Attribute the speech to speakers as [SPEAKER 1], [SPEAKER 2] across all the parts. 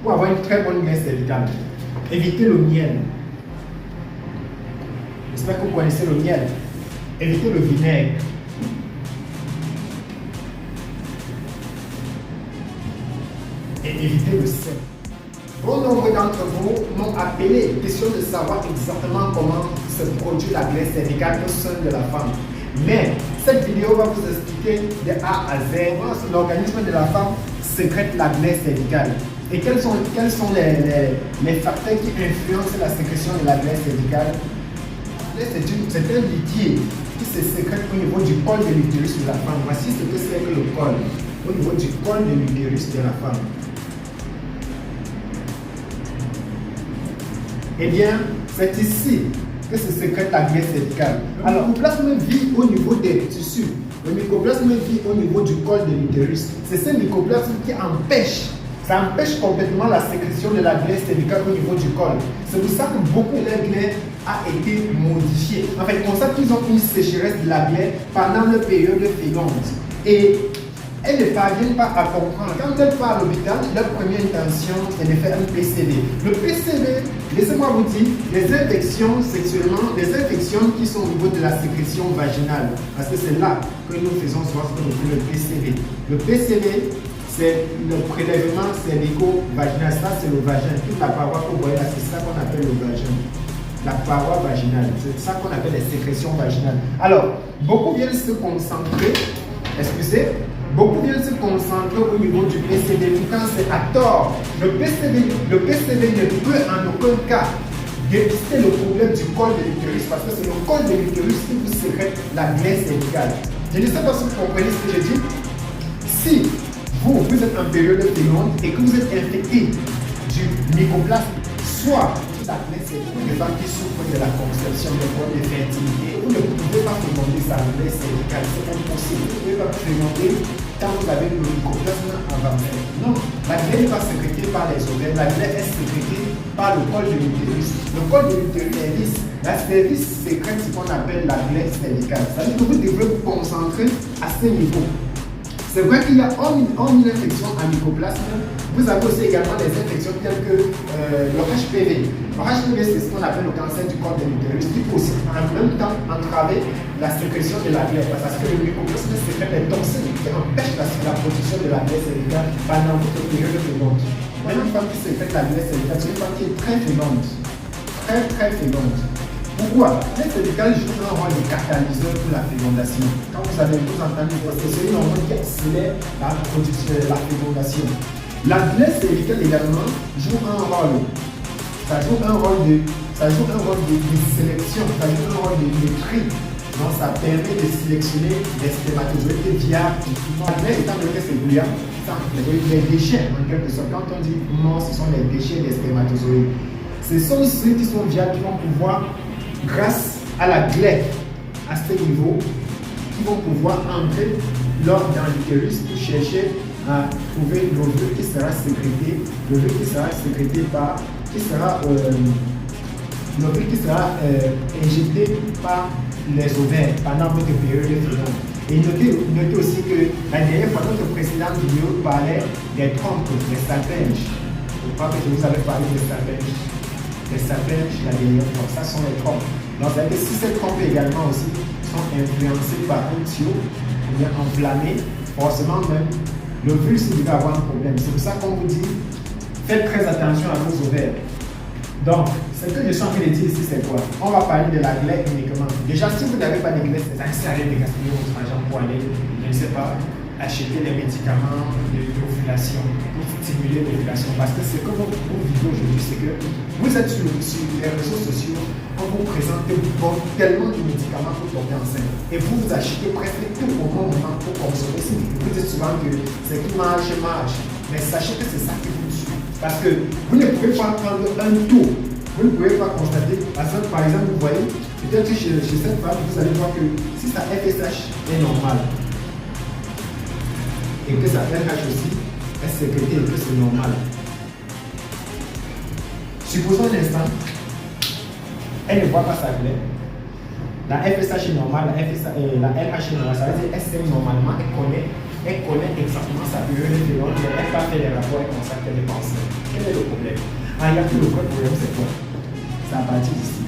[SPEAKER 1] Pour avoir une très bonne glaire cervicale, évitez le miel. J'espère que vous connaissez le miel. Évitez le vinaigre. Et évitez le sel. Bon nombre d'entre vous m'ont appelé, question de savoir exactement comment se produit la glaire cervicale au sein de la femme. Mais cette vidéo va vous expliquer de A à Z comment l'organisme de la femme sécrète la glaire cervicale. Et quels sont les facteurs qui influencent la sécrétion de la glaire cervicale. C'est un liquide qui se sécrète au niveau du col de l'utérus de la femme. Voici ce que c'est que le col, au niveau du col de l'utérus de la femme. Eh bien, c'est ici que se sécrète la glaire cervicale. Alors, le mycoplasme vit au niveau des tissus. Le mycoplasme vit au niveau du col de l'utérus. C'est ce mycoplasme qui empêche. Ça empêche complètement la sécrétion de la glaire cervicale au niveau du col. C'est pour ça que beaucoup de la glaire a été modifiée. En fait, on constate qu'ils ont une sécheresse de la glaire pendant leur période féconde. Et elles ne parviennent pas à comprendre. Quand elles partent à l'hôpital, leur première intention, c'est de faire un PCV. Le PCV, laissez-moi vous dire, les infections sexuellement, les infections qui sont au niveau de la sécrétion vaginale. Parce que c'est là que nous faisons ce qu'on appelle le PCV. Le PCV, c'est le prélèvement cervico-vaginal. Ça, c'est le vagin. Toute la paroi que vous voyez là, c'est ça qu'on appelle le vagin. La paroi vaginale. C'est ça qu'on appelle les sécrétions vaginales. Alors, beaucoup viennent se concentrer, beaucoup viennent se concentrer au niveau du PCV. Quand c'est à tort, le PCV ne peut en aucun cas dépister le problème du col de l'utérus, parce que c'est le col de l'utérus qui vous sécrète la glaire cervicale. Je ne sais pas si vous comprenez ce que je dis. Si vous êtes en période féconde et que vous êtes infecté du mycoplasme, soit la glaire cervicale, les femmes qui souffrent de la conception, des problèmes de fertilité, vous ne pouvez pas féconder sa glaire cervicale, c'est impossible. Vous ne pouvez pas féconder quand vous avez le mycoplasme avant-même. Non, la glaire n'est pas sécrétée par les ovaires, la glaire est sécrétée par le col de l'utérus. Le col de l'utérus, la cervix sécrète ce qu'on appelle la glaire cervicale. C'est-à-dire que vous devez vous concentrer à ce niveau. C'est vrai qu'il y a une infection à mycoplasme. Vous avez aussi également des infections telles que le HPV. Le HPV, c'est ce qu'on appelle le cancer du col de l'utérus, qui peut aussi en même temps entraver la sécrétion de la glaire. Parce que le mycoplasme sécrète des toxines qui empêchent la production de la glaire cervicale pendant votre période féconde. Une femme qui sécrète la glaire cervicale, c'est une femme qui est très féconde. Très féconde. Pourquoi? La glaire cervicale joue un rôle de catalyseur pour la fécondation. Quand vous entendez, c'est une hormone qui accélère la production de la fécondation. La glaire cervicale également joue un rôle. Ça joue un rôle de sélection, ça joue un rôle de tri. Donc ça permet de sélectionner les spermatozoïdes viables. La glaire, étant donné que c'est bouillant, les déchets en quelque sorte. Quand on dit mort, ce sont les déchets des spermatozoïdes. Ce sont ceux qui sont viables qui vont pouvoir, grâce à la glaire, à ce niveau, qui vont pouvoir entrer dans l'utérus pour chercher à trouver l'ovule qui sera sécrété, l'ovule qui sera sécrété par, l'ovule qui sera injecté par les ovaires pendant votre période féconde. Et notez aussi que la dernière fois, notre précédente vidéo parlait des trompes, des salpinges. Je crois que je vous avais parlé des salpinges. Les salpinges, la dernière fois, ça sont les trompes. Donc, c'est-à-dire que si ces trompes également aussi sont influencées par un tuyau, ou bien enflammées, forcément même, l'ovule s'il va avoir un problème. C'est pour ça qu'on vous dit, faites très attention à vos ovaires. Donc, ce que je suis en train de dire ici, c'est quoi? On va parler de la glaire uniquement. Déjà, si vous n'avez pas de glaire, ça sert à rien de gaspiller votre argent pour aller, je ne sais pas, acheter des médicaments d'ovulation pour stimuler l'ovulation. Parce que ce que vous vivez aujourd'hui, c'est que vous êtes sur les réseaux sociaux, on vous présente tellement de médicaments pour tomber enceinte. Et vous achetez presque tout au bon moment pour consommer. Vous dites souvent que c'est qui marche. Mais sachez que c'est ça qui vous tue. Parce que vous ne pouvez pas prendre un tour. Vous ne pouvez pas constater. Par exemple, vous voyez, peut-être que chez cette femme, vous allez voir que si sa FSH est normale, et que sa RH aussi est sécrétée et que c'est normal. Supposons un instant, elle ne voit pas sa glaire. La FSH est normale, la RH est normale, ça veut dire qu'elle sait normalement, elle connaît Elle connaît exactement sa période de violence, mais elle n'a pas fait les rapports et constate qu'elle est pensée. Quel est le problème? Ah, il y a tout le problème, c'est quoi? C'est à partir d'ici.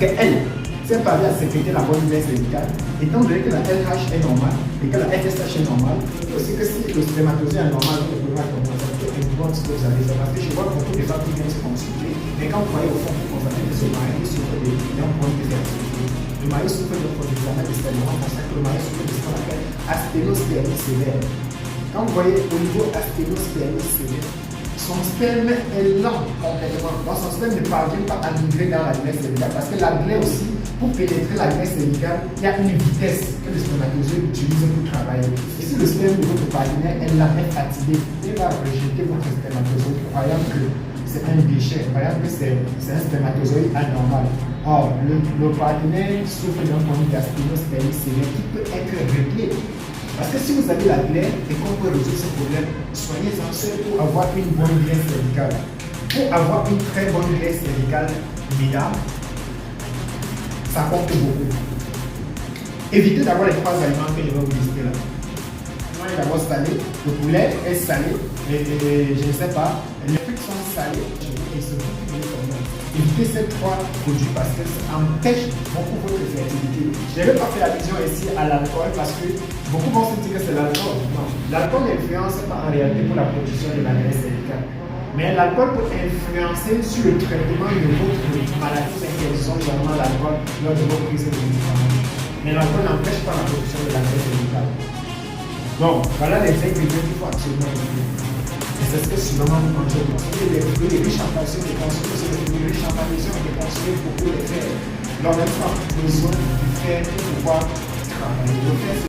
[SPEAKER 1] Elle, si elle parvient à sécréter la bonne glaire cervicale, étant donné que la LH est normale et que la FSH est normale, aussi que si le spermatozoïde est normal, le problème est normal, ça peut être une bonne ce que vous avez. Parce que je vois beaucoup de femmes qui viennent se consulter, mais quand vous voyez au fond, vous constatez que ce mari souffre d'un problème de fertilité. Le mari souffre d'un problème d'examen d'estérement, on constate que le mari souffre de ce qu'on appelle asténospermie sévère. Quand vous voyez au niveau asténospermie sévère, son sperme est lent complètement. Donc son sperme ne parvient pas à migrer dans la glaire cervicale. Parce que la glaire aussi, pour pénétrer la glaire cervicale, il y a une vitesse que le spermatozoïde utilise pour travailler. Et si le sperme de votre partenaire est lent, est fatigué, il va rejeter votre spermatozoïde croyant que c'est un déchet, croyant que c'est un spermatozoïde anormal. Or, le partenaire souffre d'un problème d'asténospermie sévère qui peut être réglé. Parce que si vous avez la glaire et qu'on peut résoudre ce problème, soignez-en seul pour avoir une bonne glaire cervicale. Pour avoir une très bonne glaire cervicale, mesdames, ça compte beaucoup. Évitez d'avoir les 3 aliments que je vais vous lister là. Moi, il est d'abord salé, le poulet est salé, et je ne sais pas, les trucs sont salés, et se font comme ça. Évitez ces 3 produits parce que ça empêche beaucoup votre fertilité. Je n'avais pas fait allusion ici à l'alcool parce que beaucoup vont se dire que c'est l'alcool. Non, l'alcool n'influence pas en réalité pour la production de la graisse cervicale. Mais l'alcool peut influencer sur le traitement de votre maladie d'infection, notamment l'alcool lors de votre prise de médicaments. Mais l'alcool n'empêche pas la production de la graisse cervicale. Donc, voilà les ingrédients qu'il faut absolument éviter. Et c'est ce que souvent nous mangeons. Les fruits riches en calcium, les consommer, c'est les fruits riches en magnésium, les consommer beaucoup de fer. Donc, même pas besoin du fer pour pouvoir travailler.